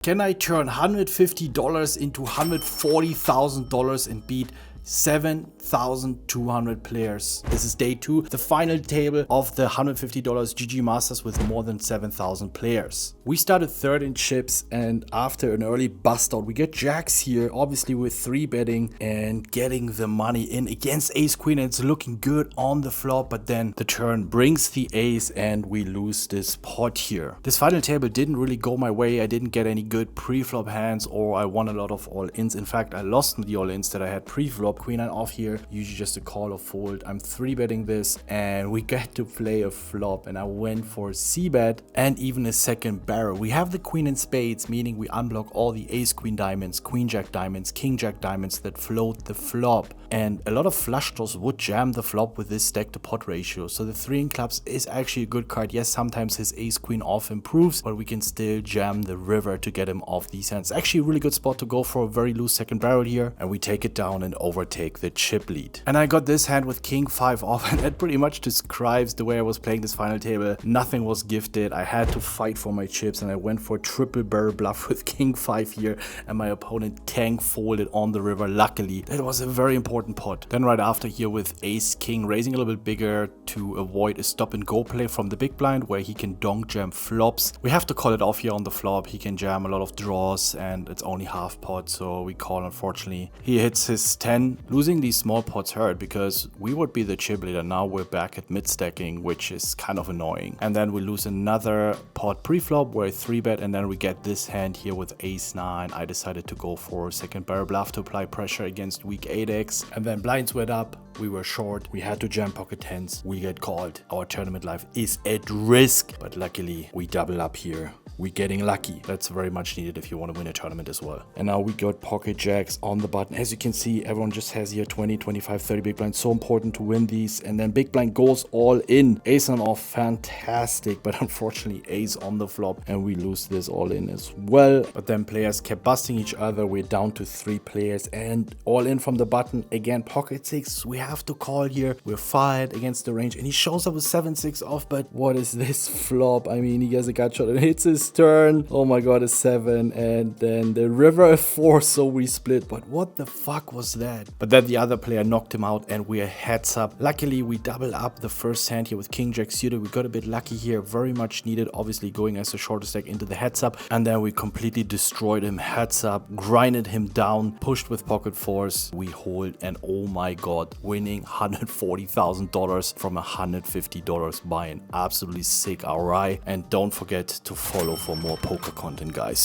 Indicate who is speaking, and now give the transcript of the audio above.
Speaker 1: Can I turn $150 into $140,000 and beat 7,200 players? This is day 2, the final table of the $150 GG Masters with more than 7,000 players. We started third in chips, and after an early bust out, we get jacks here. Obviously, we're 3-betting and getting the money in against ace queen, and it's looking good on the flop, but then the turn brings the ace and we lose this pot here. This final table didn't really go my way. I didn't get any good pre-flop hands, or I won a lot of all-ins. In fact, I lost the all-ins that I had pre-flop. Queen 9 off here, usually just a call or fold. I'm 3-betting this and we get to play a flop, and I went for c-bet and even a second barrel. We have the queen in spades, meaning we unblock all the ace queen diamonds, queen jack diamonds, king jack diamonds that float the flop, and a lot of flush draws would jam the flop with this stack to pot ratio. So the 3 in clubs is actually a good card. Yes, sometimes his ace queen off improves, but we can still jam the river to get him off these hands. Actually a really good spot to go for a very loose second barrel here, and we take it down and overtake the chip lead. And I got this hand with king 5 off, and that pretty much describes the way I was playing this final table. Nothing was gifted. I had to fight for my chips, and I went for triple barrel bluff with king 5 here, and my opponent tank folded on the river. Luckily, that was a very important pot. Then right after here with ace king, raising a little bit bigger to avoid a stop and go play from the big blind where he can donk jam flops. We have to call it off here on the flop. He can jam a lot of draws and it's only half pot, so we call, unfortunately. He hits his 10. Losing these small pots hurt because we would be the chip leader. Now we're back at mid stacking, which is kind of annoying. And then we lose another pot pre-flop where I 3-bet, and then we get this hand here with ace 9. I decided to go for second barrel bluff to apply pressure against weak 8x, and then blinds went up. We were short. We had to jam pocket 10s. We get called. Our tournament life is at risk, but luckily we double up here. We're getting lucky. That's very much needed if you want to win a tournament as well. And now we got pocket jacks on the button. As you can see, everyone just has here 20, 25, 30 big blinds. So important to win these. And then big blind goes all in. Ace on off, fantastic. But unfortunately, ace on the flop. And we lose this all in as well. But then players kept busting each other. We're down to 3 players and all in from the button. Again, pocket 6. We have to call here. We're fired against the range. And he shows up with 7-6 off. But what is this flop? I mean, he gets a gut shot and hits his turn. Oh my god, a 7, and then the river a 4, so we split. But what the fuck was that? But then the other player knocked him out and we are heads up. Luckily, we double up the first hand here with king jack suited. We got a bit lucky here, very much needed, obviously going as the shortest stack into the heads up, and then we completely destroyed him heads up, grinded him down, pushed with pocket 4s. We hold, and oh my god, winning $140,000 from $150 by an absolutely sick RI. And don't forget to follow for more poker content, guys.